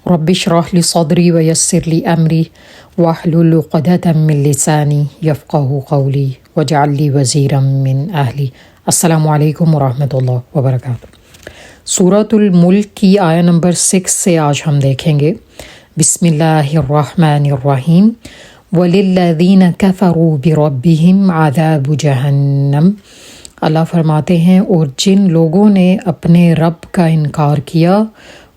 رب اشرح لی صدری ویسر لی امری واحلل عقدۃ من لسانی یفقہوا قولی واجعل لی وزیرا من اہلی۔ السلام علیکم ورحمۃ اللہ وبرکاتہ۔ سورۃ الملک کی آیہ نمبر 6 سے آج ہم دیکھیں گے۔ بسم اللہ الرحمن الرحیم۔ وَلِلَّذِينَ كَفَرُوا بِرَبِّهِمْ عَذَابُ جَہنَّم۔ اللہ فرماتے ہیں اور جن لوگوں نے اپنے رب کا انکار کیا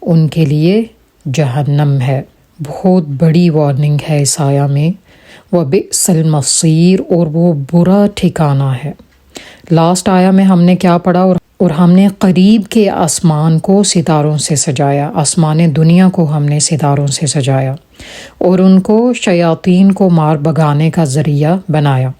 ان کے لیے جہنم ہے۔ بہت بڑی وارننگ ہے اس آیہ میں۔ وَبِئْسَ الْمَصِيرُ، اور وہ برا ٹھکانہ ہے۔ لاسٹ آیہ میں ہم نے کیا پڑھا؟ اور ہم نے قریب کے آسمان کو ستاروں سے سجایا، آسمان دنیا کو ہم نے ستاروں سے سجایا، اور ان کو شیاطین کو مار بھگانے کا ذریعہ بنایا،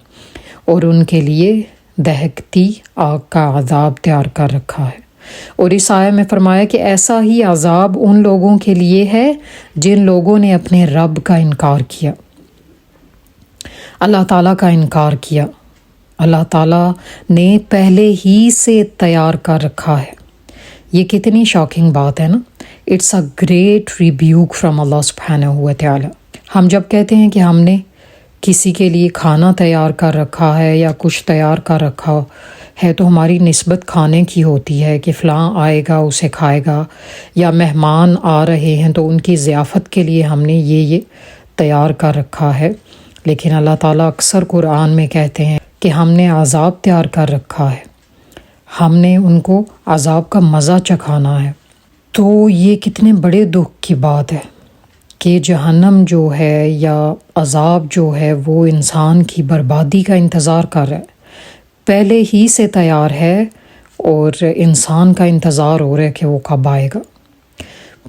اور ان کے لیے دہکتی آگ کا عذاب تیار کر رکھا ہے۔ اور اس آیہ میں فرمایا کہ ایسا ہی عذاب ان لوگوں کے لیے ہے جن لوگوں نے اپنے رب کا انکار کیا، اللہ تعالیٰ کا انکار کیا۔ اللہ تعالیٰ نے پہلے ہی سے تیار کر رکھا ہے۔ یہ کتنی شاکنگ بات ہے نا۔ اٹس اے گریٹ ریبیوک فرام اللہ سبحانہ و تعالی۔ ہم جب کہتے ہیں کہ ہم نے کسی کے لیے کھانا تیار کر رکھا ہے یا کچھ تیار کر رکھا ہے تو ہماری نسبت کھانے کی ہوتی ہے کہ فلاں آئے گا اسے کھائے گا، یا مہمان آ رہے ہیں تو ان کی ضیافت کے لیے ہم نے یہ تیار کر رکھا ہے۔ لیکن اللہ تعالیٰ اکثر قرآن میں کہتے ہیں کہ ہم نے عذاب تیار کر رکھا ہے، ہم نے ان کو عذاب کا مزہ چکھانا ہے۔ تو یہ کتنے بڑے دکھ کی بات ہے کہ جہنم جو ہے یا عذاب جو ہے وہ انسان کی بربادی کا انتظار کر رہا ہے، پہلے ہی سے تیار ہے، اور انسان کا انتظار ہو رہا ہے کہ وہ کب آئے گا۔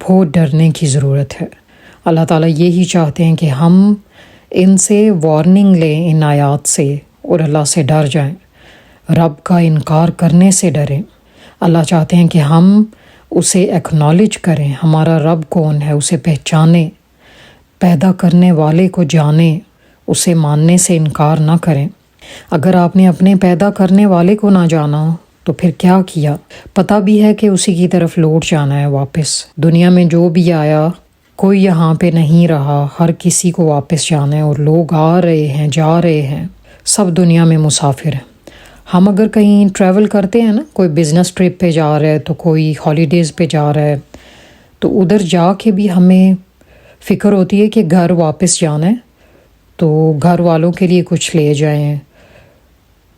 بہت ڈرنے کی ضرورت ہے۔ اللہ تعالیٰ یہی چاہتے ہیں کہ ہم ان سے وارننگ لیں، ان آیات سے، اور اللہ سے ڈر جائیں، رب کا انکار کرنے سے ڈریں۔ اللہ چاہتے ہیں کہ ہم اسے ایکنالج کریں، ہمارا رب کون ہے اسے پہچانیں، پیدا کرنے والے کو جانیں، اسے ماننے سے انکار نہ کریں۔ اگر آپ نے اپنے پیدا کرنے والے کو نہ جانا تو پھر کیا کیا؟ پتہ بھی ہے کہ اسی کی طرف لوٹ جانا ہے واپس۔ دنیا میں جو بھی آیا کوئی یہاں پہ نہیں رہا، ہر کسی کو واپس جانا ہے، اور لوگ آ رہے ہیں جا رہے ہیں، سب دنیا میں مسافر ہیں۔ ہم اگر کہیں ٹریول کرتے ہیں نا، کوئی بزنس ٹرپ پہ جا رہا ہے تو کوئی ہالیڈیز پہ جا رہا ہے، تو ادھر جا کے بھی ہمیں فکر ہوتی ہے کہ گھر واپس جانا ہے تو گھر والوں کے لیے کچھ لے جائیں۔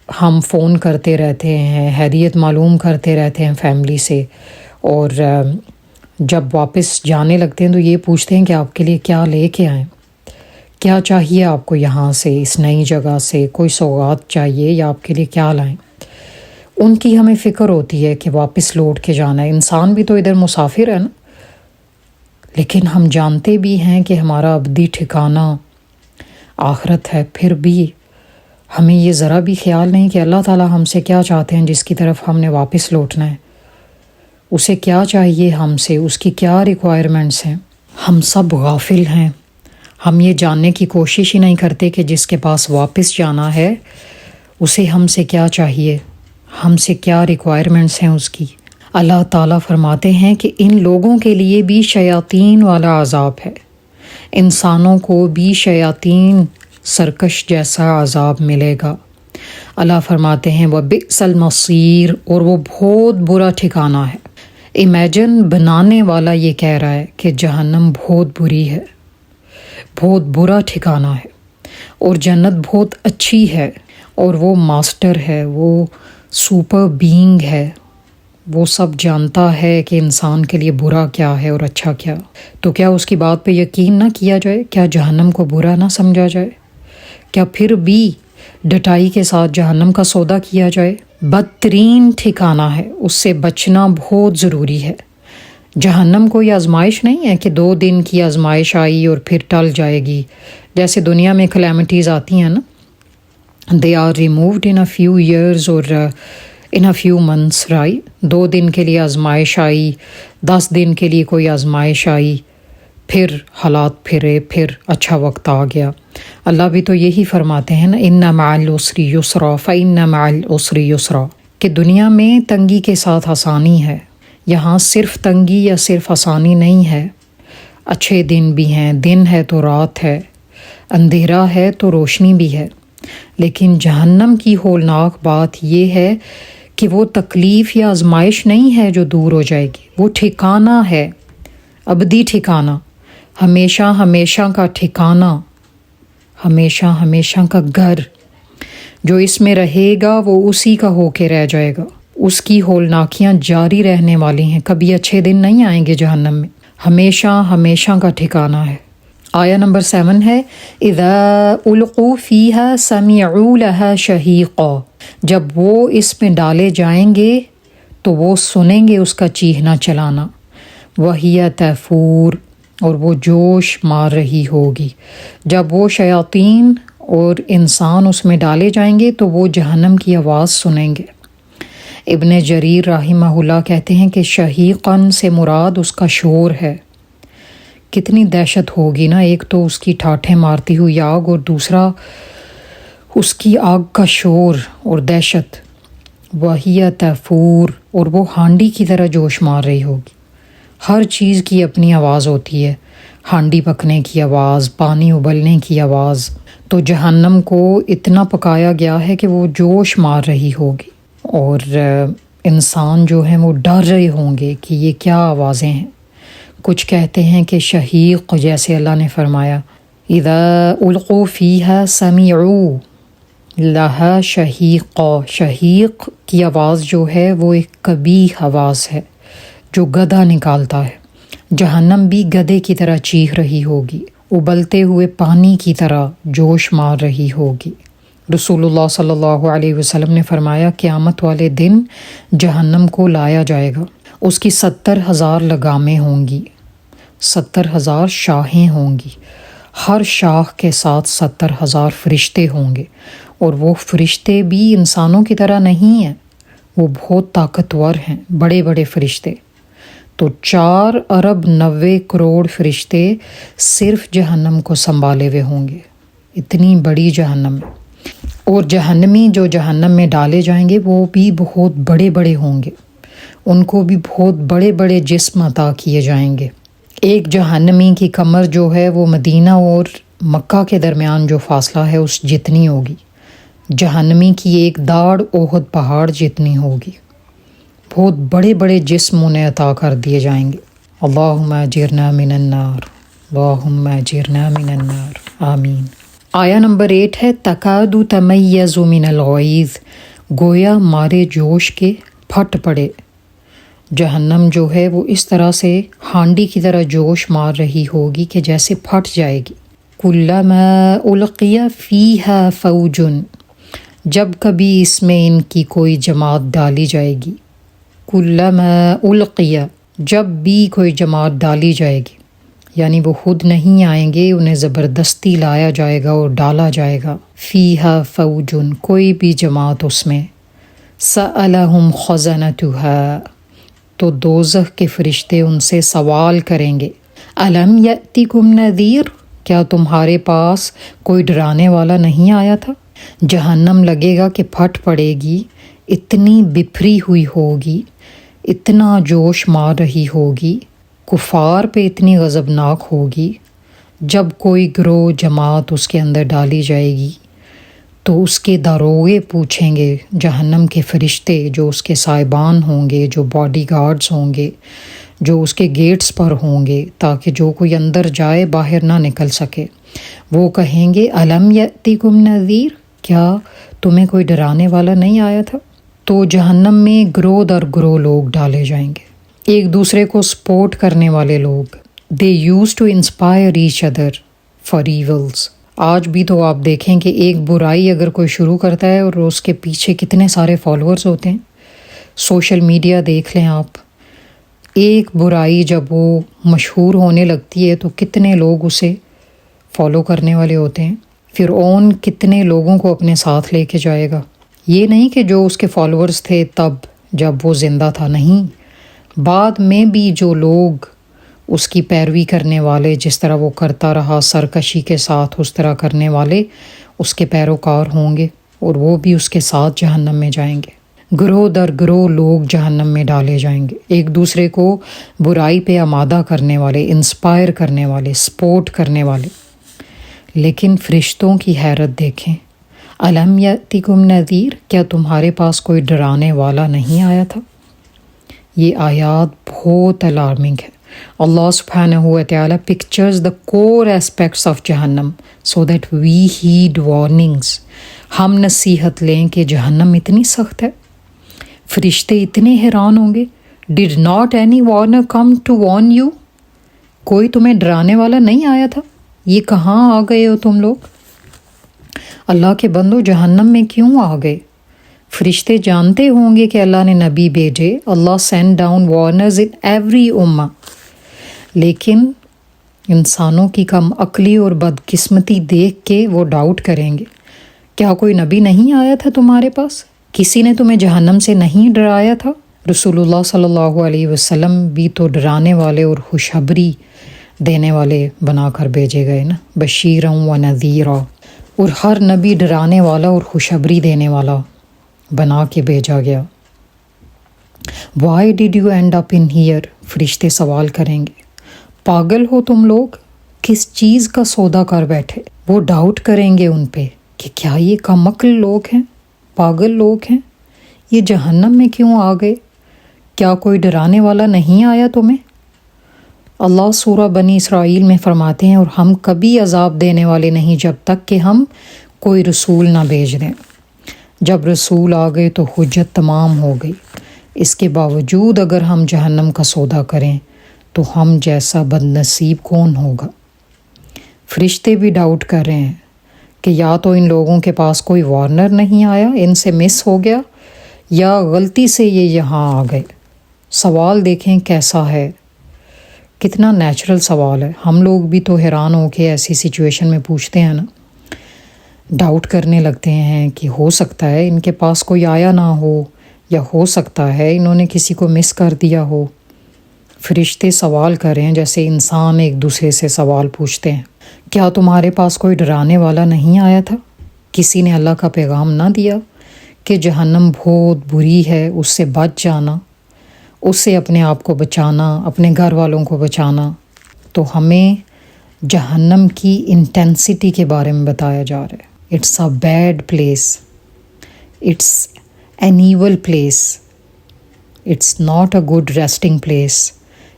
ہم فون کرتے رہتے ہیں، خیریت معلوم کرتے رہتے ہیں فیملی سے، اور جب واپس جانے لگتے ہیں تو یہ پوچھتے ہیں کہ آپ کے لیے کیا لے کے آئیں، کیا چاہیے آپ کو یہاں سے، اس نئی جگہ سے، کوئی سوغات چاہیے یا آپ کے لیے کیا لائیں۔ ان کی ہمیں فکر ہوتی ہے کہ واپس لوٹ کے جانا ہے۔ انسان بھی تو ادھر مسافر ہے نا، لیکن ہم جانتے بھی ہیں کہ ہمارا ابدی ٹھکانہ آخرت ہے، پھر بھی ہمیں یہ ذرا بھی خیال نہیں کہ اللہ تعالیٰ ہم سے کیا چاہتے ہیں، جس کی طرف ہم نے واپس لوٹنا ہے، اسے کیا چاہیے ہم سے، اس کی کیا ریکوائرمنٹس ہیں۔ ہم سب غافل ہیں، ہم یہ جاننے کی کوشش ہی نہیں کرتے کہ جس کے پاس واپس جانا ہے اسے ہم سے کیا چاہیے، ہم سے کیا ریکوائرمنٹس ہیں اس کی۔ اللہ تعالیٰ فرماتے ہیں کہ ان لوگوں کے لیے بھی شیاطین والا عذاب ہے، انسانوں کو بھی شیاطین سرکش جیسا عذاب ملے گا۔ اللہ فرماتے ہیں وَبِئْسَ الْمَصِيرُ، اور وہ بہت برا ٹھکانہ ہے۔ امیجن بنانے والا یہ کہہ رہا ہے کہ جہنم بہت بری ہے، بہت برا ٹھکانہ ہے، اور جنت بہت اچھی ہے، اور وہ ماسٹر ہے، وہ سپر بینگ ہے، وہ سب جانتا ہے کہ انسان کے لیے برا کیا ہے اور اچھا کیا۔ تو کیا اس کی بات پہ یقین نہ کیا جائے؟ کیا جہنم کو برا نہ سمجھا جائے؟ کیا پھر بھی ڈٹائی کے ساتھ جہنم کا سودا کیا جائے؟ بدترین ٹھکانہ ہے، اس سے بچنا بہت ضروری ہے۔ جہنم کوئی آزمائش نہیں ہے کہ 2 دن کی آزمائش آئی اور پھر ٹل جائے گی، جیسے دنیا میں کلیمٹیز آتی ہیں نا، they are removed in a few years or in a few months, right؟ 2 دن کے لیے آزمائش آئی، 10 دن کے لیے کوئی آزمائش آئی، پھر حالات پھرے، پھر اچھا وقت آ گیا۔ اللہ بھی تو یہی فرماتے ہیں نا، اِنَّ مَعَ الْعُسْرِ يُسْرًا فَإِنَّ مَعَ الْعُسْرِ يُسْرًا، کہ دنیا میں تنگی کے ساتھ آسانی ہے۔ یہاں صرف تنگی یا صرف آسانی نہیں ہے، اچھے دن بھی ہیں، دن ہے تو رات ہے، اندھیرا ہے تو روشنی بھی ہے، لیکن جہنم کی ہولناک بات یہ ہے کہ وہ تکلیف یا آزمائش نہیں ہے جو دور ہو جائے گی، وہ ٹھکانہ ہے، ابدی ٹھکانہ، ہمیشہ ہمیشہ کا ٹھکانہ، ہمیشہ ہمیشہ کا گھر۔ جو اس میں رہے گا وہ اسی کا ہو کے رہ جائے گا، اس کی ہولناکیاں جاری رہنے والی ہیں، کبھی اچھے دن نہیں آئیں گے جہنم میں، ہمیشہ ہمیشہ کا ٹھکانہ ہے۔ آیا نمبر 7 ہے اذا القوا فیہا سمعوا لہا شہیقا، جب وہ اس میں ڈالے جائیں گے تو وہ سنیں گے اس کا چیخنا چلانا، وہی تفور، اور وہ جوش مار رہی ہوگی۔ جب وہ شیاطین اور انسان اس میں ڈالے جائیں گے تو وہ جہنم کی آواز سنیں گے۔ ابن جریر رحمہ اللہ کہتے ہیں کہ شہیقاً سے مراد اس کا شور ہے۔ کتنی دہشت ہوگی نا، ایک تو اس کی ٹھاٹھیں مارتی ہوئی آگ، اور دوسرا اس کی آگ کا شور اور دہشت۔ وہی تفور، اور وہ ہانڈی کی طرح جوش مار رہی ہوگی۔ ہر چیز کی اپنی آواز ہوتی ہے، ہانڈی پکنے کی آواز، پانی ابلنے کی آواز۔ تو جہنم کو اتنا پکایا گیا ہے کہ وہ جوش مار رہی ہوگی، اور انسان جو ہیں وہ ڈر رہے ہوں گے کہ یہ کیا آوازیں ہیں۔ کچھ کہتے ہیں کہ شہیق، جیسے اللہ نے فرمایا اذا القوا فیہا سمعوا لہا شہیقا، شہیق کی آواز جو ہے وہ ایک قبیح آواز ہے جو گدھا نکالتا ہے۔ جہنم بھی گدھے کی طرح چیخ رہی ہوگی، ابلتے ہوئے پانی کی طرح جوش مار رہی ہوگی۔ رسول اللہ صلی اللہ علیہ وسلم نے فرمایا قیامت والے دن جہنم کو لایا جائے گا، اس کی 70,000 لگامیں ہوں گی، 70,000 شاخیں ہوں گی، ہر شاخ کے ساتھ 70,000 فرشتے ہوں گے، اور وہ فرشتے بھی انسانوں کی طرح نہیں ہیں، وہ بہت طاقتور ہیں، بڑے بڑے فرشتے۔ تو 4 ارب 90 کروڑ فرشتے صرف جہنم کو سنبھالے ہوئے ہوں گے، اتنی بڑی جہنم ہے۔ اور جہنمی جو جہنم میں ڈالے جائیں گے وہ بھی بہت بڑے بڑے ہوں گے، ان کو بھی بہت بڑے بڑے جسم عطا کیے جائیں گے۔ ایک جہنمی کی کمر جو ہے وہ مدینہ اور مکہ کے درمیان جو فاصلہ ہے اس جتنی ہوگی، جہنمی کی ایک داڑھ احد پہاڑ جتنی ہوگی۔ بہت بڑے بڑے جسم انہیں عطا کر دیے جائیں گے۔ اللہم اجرنا من النار، اللہم اجرنا من النار، آمین۔ آیا نمبر 8 ہے تکاد تمیز من الغیظ، گویا مارے جوش کے پھٹ پڑے۔ جہنم جو ہے وہ اس طرح سے ہانڈی کی طرح جوش مار رہی ہوگی کہ جیسے پھٹ جائے گی۔ کلما القی فیہا فوج، جب کبھی اس میں ان کی کوئی جماعت ڈالی جائے گی۔ کلما القی، جب بھی کوئی جماعت ڈالی جائے گی، یعنی وہ خود نہیں آئیں گے، انہیں زبردستی لایا جائے گا اور ڈالا جائے گا۔ فیہا فوج، کوئی بھی جماعت اس میں۔ سألہم خزنتہا، تو دوزخ کے فرشتے ان سے سوال کریں گے، الم یأتکم نذیر، کیا تمہارے پاس کوئی ڈرانے والا نہیں آیا تھا؟ جہنم لگے گا کہ پھٹ پڑے گی، اتنی بپھری ہوئی ہوگی، اتنا جوش مار رہی ہوگی، کفار پہ اتنی غضبناک ہوگی۔ جب کوئی گروہ جماعت اس کے اندر ڈالی جائے گی تو اس کے داروغے پوچھیں گے، جہنم کے فرشتے جو اس کے سائبان ہوں گے، جو باڈی گارڈز ہوں گے، جو اس کے گیٹس پر ہوں گے تاکہ جو کوئی اندر جائے باہر نہ نکل سکے، وہ کہیں گے الم یأتکم نذیر، کیا تمہیں کوئی ڈرانے والا نہیں آیا تھا؟ تو جہنم میں گروہ در گروہ لوگ ڈالے جائیں گے، ایک دوسرے کو سپورٹ کرنے والے لوگ۔ They used to inspire each other for evils۔ آج بھی تو آپ دیکھیں کہ ایک برائی اگر کوئی شروع کرتا ہے اور اس کے پیچھے کتنے سارے فالوورز ہوتے ہیں۔ سوشل میڈیا دیکھ لیں آپ، ایک برائی جب وہ مشہور ہونے لگتی ہے تو کتنے لوگ اسے فالو کرنے والے ہوتے ہیں۔ فرعون کتنے لوگوں کو اپنے ساتھ لے کے جائے گا۔ یہ نہیں کہ جو اس کے فالوورز تھے تب جب وہ زندہ تھا، نہیں، بعد میں بھی جو لوگ اس کی پیروی کرنے والے، جس طرح وہ کرتا رہا سرکشی کے ساتھ، اس طرح کرنے والے اس کے پیروکار ہوں گے، اور وہ بھی اس کے ساتھ جہنم میں جائیں گے۔ گروہ در گروہ لوگ جہنم میں ڈالے جائیں گے، ایک دوسرے کو برائی پہ آمادہ کرنے والے، انسپائر کرنے والے، سپورٹ کرنے والے۔ لیکن فرشتوں کی حیرت دیکھیں، الم یاتکم نذیر، کیا تمہارے پاس کوئی ڈرانے والا نہیں آیا تھا؟ یہ آیات بہت الارمنگ ہے۔ اللہ سبحانہ و تعالیٰ pictures the core aspects of جہنم so that we had warnings. ہم نصیحت لیں کہ جہنم اتنی سخت ہے۔ فرشتے اتنے حیران ہوں گے، did not any warner come to warn you? کوئی تمہیں ڈرانے والا نہیں آیا تھا؟ یہ کہاں آ گئے ہو تم لوگ؟ اللہ کے بندو جہنم میں کیوں آ گئے؟ فرشتے جانتے ہوں گے کہ اللہ نے نبی بھیجے، اللہ سینڈ ڈاؤن وارنرز ان ایوری امہ، لیکن انسانوں کی کم عقلی اور بدقسمتی دیکھ کے وہ ڈاؤٹ کریں گے، کیا کوئی نبی نہیں آیا تھا تمہارے پاس؟ کسی نے تمہیں جہنم سے نہیں ڈرایا تھا؟ رسول اللہ صلی اللہ علیہ وسلم بھی تو ڈرانے والے اور خوشخبری دینے والے بنا کر بھیجے گئے نا، بشیرا و نذیرا، اور ہر نبی ڈرانے والا اور خوشخبری دینے والا بنا کے بھیجا گیا۔ Why did you and up in here? فرشتے سوال کریں گے، پاگل ہو تم لوگ؟ کس چیز کا سودا کر بیٹھے؟ وہ ڈاؤٹ کریں گے ان پہ کہ کیا یہ کم عقل لوگ ہیں، پاگل لوگ ہیں، یہ جہنم میں کیوں آ گئے؟ کیا کوئی ڈرانے والا نہیں آیا تمہیں؟ اللہ سورہ بنی اسرائیل میں فرماتے ہیں، اور ہم کبھی عذاب دینے والے نہیں جب تک کہ ہم کوئی رسول نہ بھیج دیں۔ جب رسول آ گئے تو حجت تمام ہو گئی۔ اس کے باوجود اگر ہم جہنم کا سودا کریں تو ہم جیسا بد نصیب کون ہوگا؟ فرشتے بھی ڈاؤٹ کر رہے ہیں کہ یا تو ان لوگوں کے پاس کوئی وارنر نہیں آیا، ان سے مس ہو گیا، یا غلطی سے یہ یہاں آ گئے۔ سوال دیکھیں کیسا ہے، کتنا نیچرل سوال ہے۔ ہم لوگ بھی تو حیران ہو کے ایسی سچویشن میں پوچھتے ہیں نا، ڈاؤٹ کرنے لگتے ہیں کہ ہو سکتا ہے ان کے پاس کوئی آیا نہ ہو، یا ہو سکتا ہے انہوں نے کسی کو مس کر دیا ہو۔ فرشتے سوال کر رہے ہیں جیسے انسان ایک دوسرے سے سوال پوچھتے ہیں، کیا تمہارے پاس کوئی ڈرانے والا نہیں آیا تھا؟ کسی نے اللہ کا پیغام نہ دیا کہ جہنم بہت بری ہے، اس سے بچ جانا، اس سے اپنے آپ کو بچانا، اپنے گھر والوں کو بچانا؟ تو ہمیں جہنم کی انٹینسٹی کے بارے میں بتایا جا رہا ہے۔ It's a bad place, it's an evil place, it's not a good resting place.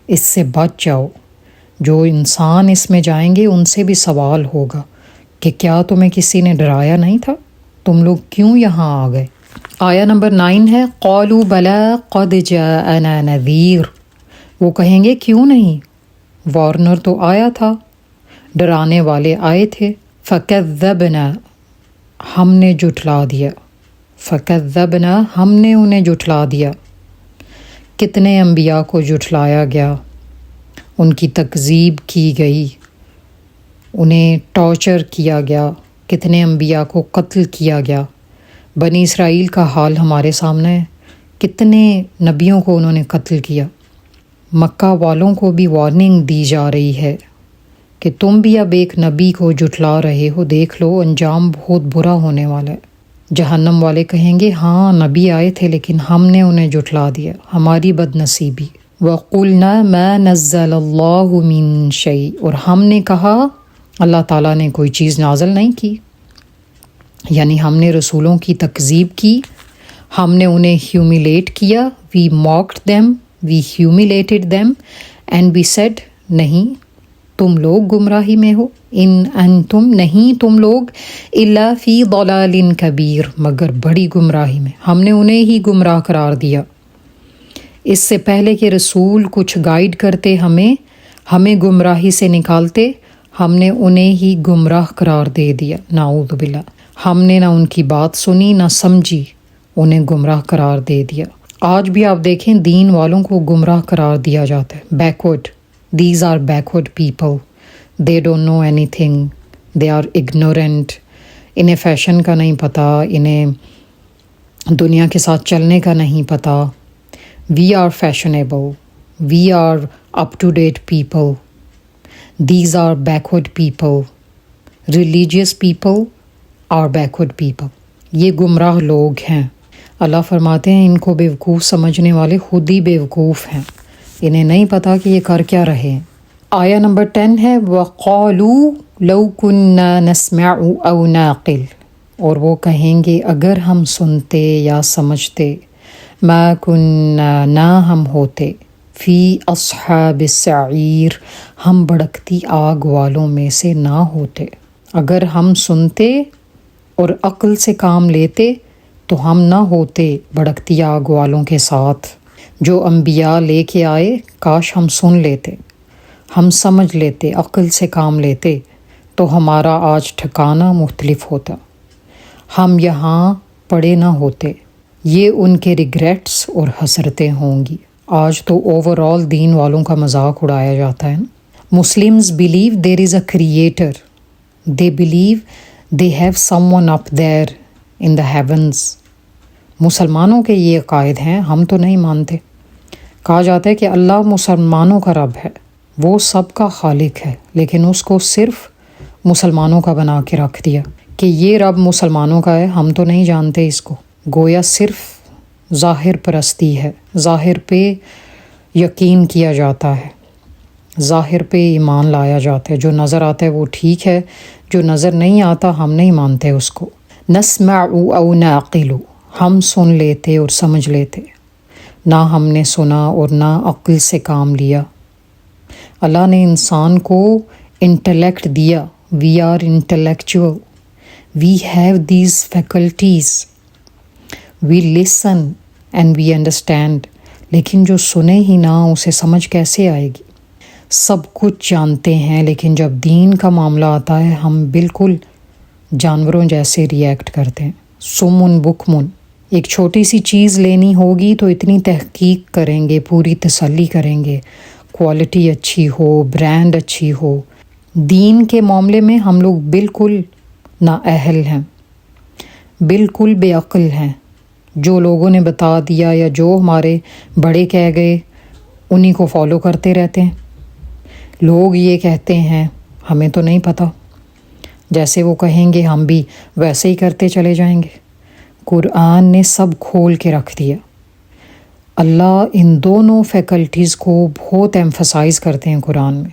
اس سے بچ جاؤ۔ جو انسان اس میں جائیں گے ان سے بھی سوال ہوگا کہ کیا تمہیں کسی نے ڈرایا نہیں تھا؟ تم لوگ کیوں یہاں آ گئے؟ آیا نمبر 9 ہے، قالوا بلا قد جاءنا نذیر۔ وہ کہیں گے کیوں نہیں، وارنر تو آیا تھا، ڈرانے والے آئے تھے۔ فکذبنا، ہم نے جھٹلا دیا، فکذبنا، ہم نے انہیں جھٹلا دیا۔ کتنے انبیاء کو جھٹلایا گیا، ان کی تکذیب کی گئی، انہیں ٹارچر کیا گیا، کتنے انبیاء کو قتل کیا گیا۔ بنی اسرائیل کا حال ہمارے سامنے ہے، کتنے نبیوں کو انہوں نے قتل کیا۔ مکہ والوں کو بھی وارننگ دی جا رہی ہے کہ تم بھی اب ایک نبی کو جھٹلا رہے ہو، دیکھ لو انجام بہت برا ہونے والا ہے۔ جہنم والے کہیں گے ہاں نبی آئے تھے لیکن ہم نے انہیں جھٹلا دیا، ہماری بد نصیبی۔ وَقُلْنَا مَا نَزَّلَ اللَّهُ مِن شَيْءٍ، اور ہم نے کہا اللہ تعالیٰ نے کوئی چیز نازل نہیں کی، یعنی ہم نے رسولوں کی تکذیب کی، ہم نے انہیں ہیومیلیٹ کیا۔ We mocked them, we humiliated them and we said نہیں تم لوگ گمراہی میں ہو، ان انتم، نہیں تم لوگ، الا فی ضلال کبیر، مگر بڑی گمراہی میں۔ ہم نے انہیں ہی گمراہ قرار دیا۔ اس سے پہلے کہ رسول کچھ گائیڈ کرتے ہمیں گمراہی سے نکالتے، ہم نے انہیں ہی گمراہ قرار دے دیا، نعوذ باللہ۔ ہم نے نہ ان کی بات سنی نہ سمجھی، انہیں گمراہ قرار دے دیا۔ آج بھی آپ دیکھیں دین والوں کو گمراہ قرار دیا جاتا ہے، backward. These are backward people. They don't know anything. They are ignorant. انہیں فیشن کا نہیں پتہ، انہیں دنیا کے ساتھ چلنے کا نہیں پتہ۔ We are fashionable. We are up-to-date people. These are backward people. Religious people are backward people. یہ گمراہ لوگ ہیں۔ اللہ فرماتے ہیں ان کو بیوقوف سمجھنے والے خود ہی بیوقوف ہیں، انہیں نہیں پتہ کہ یہ کر کیا رہے ہیں۔ آیہ نمبر 10 ہے وَقَالُوا لَوْ كُنَّا نَسْمَعُ أَوْ نَعْقِلُ، اور وہ کہیں گے اگر ہم سنتے یا سمجھتے، مَا كُنَّا نہ ہم ہوتے، فی اصحاب السعیر ہم بھڑکتی آگ والوں میں سے نہ ہوتے۔ اگر ہم سنتے اور عقل سے کام لیتے تو ہم نہ ہوتے بھڑکتی آگ والوں کے ساتھ۔ جو انبیاء لے کے آئے کاش ہم سن لیتے، ہم سمجھ لیتے، عقل سے کام لیتے تو ہمارا آج ٹھکانہ مختلف ہوتا، ہم یہاں پڑے نہ ہوتے۔ یہ ان کے ریگریٹس اور حسرتیں ہوں گی۔ آج تو اوور آل دین والوں کا مذاق اڑایا جاتا ہے نا۔ Muslims believe there is a creator, they believe they have some one up there in the heavens. مسلمانوں کے یہ عقائد ہیں، ہم تو نہیں مانتے۔ کہا جاتا ہے کہ اللہ مسلمانوں کا رب ہے، وہ سب کا خالق ہے، لیکن اس کو صرف مسلمانوں کا بنا کے رکھ دیا کہ یہ رب مسلمانوں کا ہے، ہم تو نہیں جانتے اس کو۔ گویا صرف ظاہر پرستی ہے، ظاہر پہ یقین کیا جاتا ہے، ظاہر پہ ایمان لایا جاتا ہے، جو نظر آتا ہے وہ ٹھیک ہے، جو نظر نہیں آتا ہم نہیں مانتے اس کو۔ نسمع او نعقل، ہم سن لیتے اور سمجھ لیتے، نہ ہم نے سنا اور نہ عقل سے کام لیا۔ اللہ نے انسان کو انٹلیکٹ دیا، we are intellectual, we have these faculties, we listen and we understand, لیکن جو سنے ہی نہ اسے سمجھ کیسے آئے گی؟ سب کچھ جانتے ہیں لیکن جب دین کا معاملہ آتا ہے ہم بالکل جانوروں جیسے ریئیکٹ کرتے ہیں۔ سمن بکمن، ایک چھوٹی سی چیز لینی ہوگی تو اتنی تحقیق کریں گے، پوری تسلی کریں گے، کوالٹی اچھی ہو، برانڈ اچھی ہو۔ دین کے معاملے میں ہم لوگ بالکل نااہل ہیں، بالکل بے عقل ہیں۔ جو لوگوں نے بتا دیا یا جو ہمارے بڑے کہہ گئے انہی کو فالو کرتے رہتے ہیں۔ لوگ یہ کہتے ہیں ہمیں تو نہیں پتہ، جیسے وہ کہیں گے ہم بھی ویسے ہی کرتے چلے جائیں گے۔ قرآن نے سب کھول کے رکھ دیا۔ اللہ ان دونوں فیکلٹیز کو بہت ایمفسائز کرتے ہیں قرآن میں۔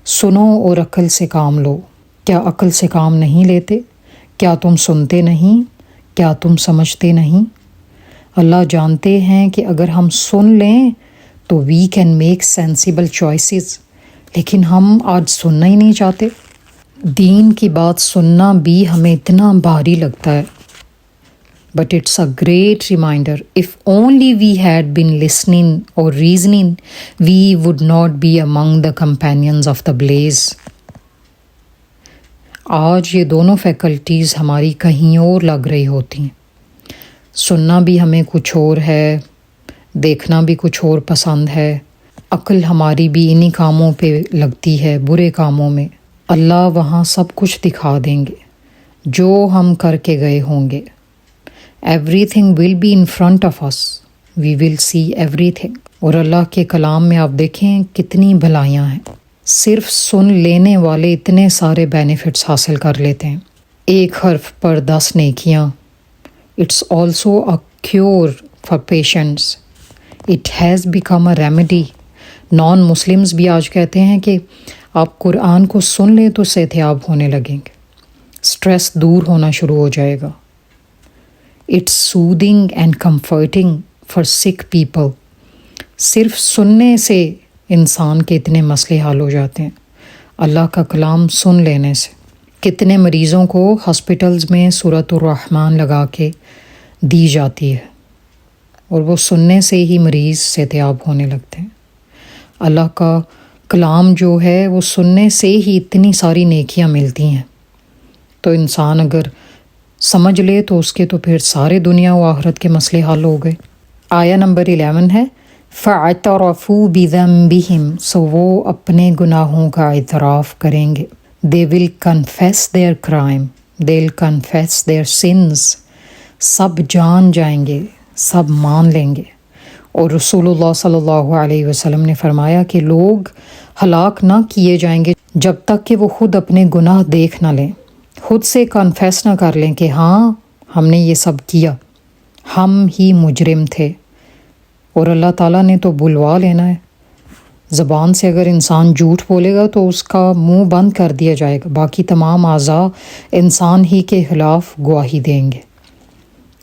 سنو اور عقل سے کام لو۔ کیا عقل سے کام نہیں لیتے؟ کیا تم سنتے نہیں؟ کیا تم سمجھتے نہیں؟ اللہ جانتے ہیں کہ اگر ہم سن لیں تو we can make sensible choices, لیکن ہم آج سننا ہی نہیں چاہتے۔ دین کی بات سننا بھی ہمیں اتنا بھاری لگتا ہے، but it's a great reminder, if only we had been listening اور reasoning we would not be among the companions of the blaze. آج یہ دونوں فیکلٹیز ہماری کہیں اور لگ رہی ہوتی ہیں۔ سننا بھی ہمیں کچھ اور ہے، دیکھنا بھی کچھ اور پسند ہے، عقل ہماری بھی انہی کاموں پہ لگتی ہے، برے کاموں میں۔ اللہ وہاں سب کچھ دکھا دیں گے جو ہم کر کے گئے ہوں گے۔ Everything will be in front of us, we will see everything. اور اللہ کے کلام میں آپ دیکھیں کتنی بھلائیاں ہیں، صرف سن لینے والے اتنے سارے بینیفٹس حاصل کر لیتے ہیں۔ ایک حرف پر 10 نیکیاں۔ It's also a cure for patients, it has become a remedy. Non Muslims بھی آج کہتے ہیں کہ آپ قرآن کو سن لیں تو صحتیاب ہونے لگیں گے، سٹریس دور ہونا شروع ہو جائے گا۔ It's soothing and comforting for sick people. صرف سننے سے انسان کے اتنے مسئلے حل ہو جاتے ہیں، اللہ کا کلام سن لینے سے۔ کتنے مریضوں کو ہاسپٹلز میں سورۃ الرحمن لگا کے دی جاتی ہے اور وہ سننے سے ہی مریض صحتیاب ہونے لگتے ہیں۔ اللہ کا کلام جو ہے وہ سننے سے ہی اتنی ساری نیکیاں ملتی ہیں، تو انسان اگر سمجھ لے تو اس کے تو پھر سارے دنیا و آخرت کے مسئلے حل ہو گئے۔ آیہ نمبر 11 ہے فَاعْتَرَفُوا بِذَنبِهِمْ، سو وہ اپنے گناہوں کا اعتراف کریں گے۔ They will confess their crime, they'll confess their sins، سب جان جائیں گے، سب مان لیں گے۔ اور رسول اللہ صلی اللہ علیہ وسلم نے فرمایا کہ لوگ ہلاک نہ کیے جائیں گے جب تک کہ وہ خود اپنے گناہ دیکھ نہ لیں، خود سے کنفیس نہ کر لیں کہ ہاں ہم نے یہ سب کیا، ہم ہی مجرم تھے، اور اللہ تعالیٰ نے تو بلوا لینا ہے۔ زبان سے اگر انسان جھوٹ بولے گا تو اس کا منہ بند کر دیا جائے گا، باقی تمام اعضاء انسان ہی کے خلاف گواہی دیں گے،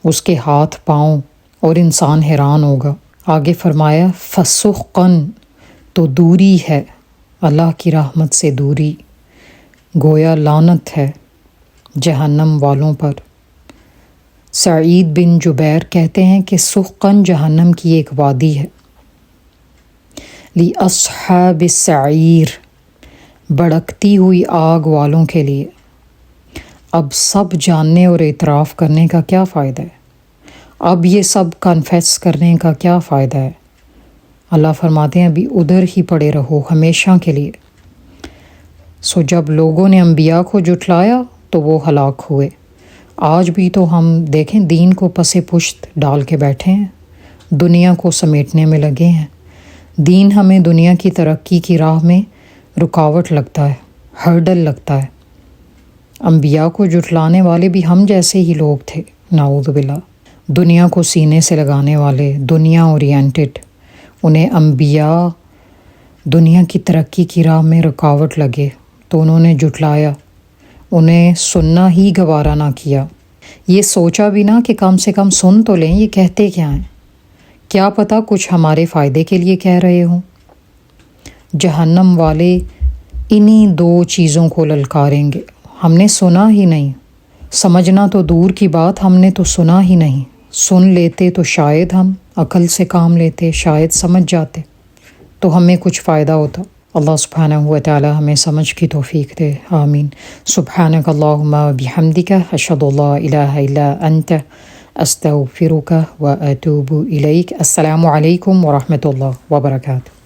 اس کے ہاتھ پاؤں، اور انسان حیران ہوگا۔ آگے فرمایا فسحقاً، تو دوری ہے، اللہ کی رحمت سے دوری، گویا لعنت ہے جہنم والوں پر۔ سعید بن جبیر کہتے ہیں کہ سحقاً جہنم کی ایک وادی ہے، لِأَصْحَابِ السَّعِيرِ، بھڑکتی ہوئی آگ والوں کے لیے۔ اب سب جاننے اور اعتراف کرنے کا کیا فائدہ ہے؟ اب یہ سب کنفیس کرنے کا کیا فائدہ ہے؟ اللہ فرماتے ہیں ابھی ادھر ہی پڑے رہو ہمیشہ کے لیے۔ جب لوگوں نے انبیاء کو جھٹلایا تو وہ ہلاک ہوئے۔ آج بھی تو ہم دیکھیں دین کو پس پشت ڈال کے بیٹھے ہیں، دنیا کو سمیٹنے میں لگے ہیں۔ دین ہمیں دنیا کی ترقی کی راہ میں رکاوٹ لگتا ہے، ہرڈل لگتا ہے۔ انبیاء کو جھٹلانے والے بھی ہم جیسے ہی لوگ تھے، نعوذ باللہ، دنیا کو سینے سے لگانے والے، دنیا اورینٹڈ۔ انہیں انبیاء دنیا کی ترقی کی راہ میں رکاوٹ لگے تو انہوں نے جھٹلایا، انہیں سننا ہی گوارا نہ کیا، یہ سوچا بھی نہ کہ کم سے کم سن تو لیں یہ کہتے کیا ہیں، کیا پتہ کچھ ہمارے فائدے کے لیے کہہ رہے ہوں۔ جہنم والے انہی دو چیزوں کو للکاریں گے، ہم نے سنا ہی نہیں، سمجھنا تو دور کی بات، ہم نے تو سنا ہی نہیں، سن لیتے تو شاید ہم عقل سے کام لیتے، شاید سمجھ جاتے تو ہمیں کچھ فائدہ ہوتا۔ اللہ سبحانہ و تعالی ہمیں سمجھ کی توفیق دے، آمین۔ سبحانک اللہم و بحمدک، اشہد ان لا الہ الا انت، استغفرک و اتوب الیک۔ السلام علیکم ورحمۃ اللہ وبرکاتہ۔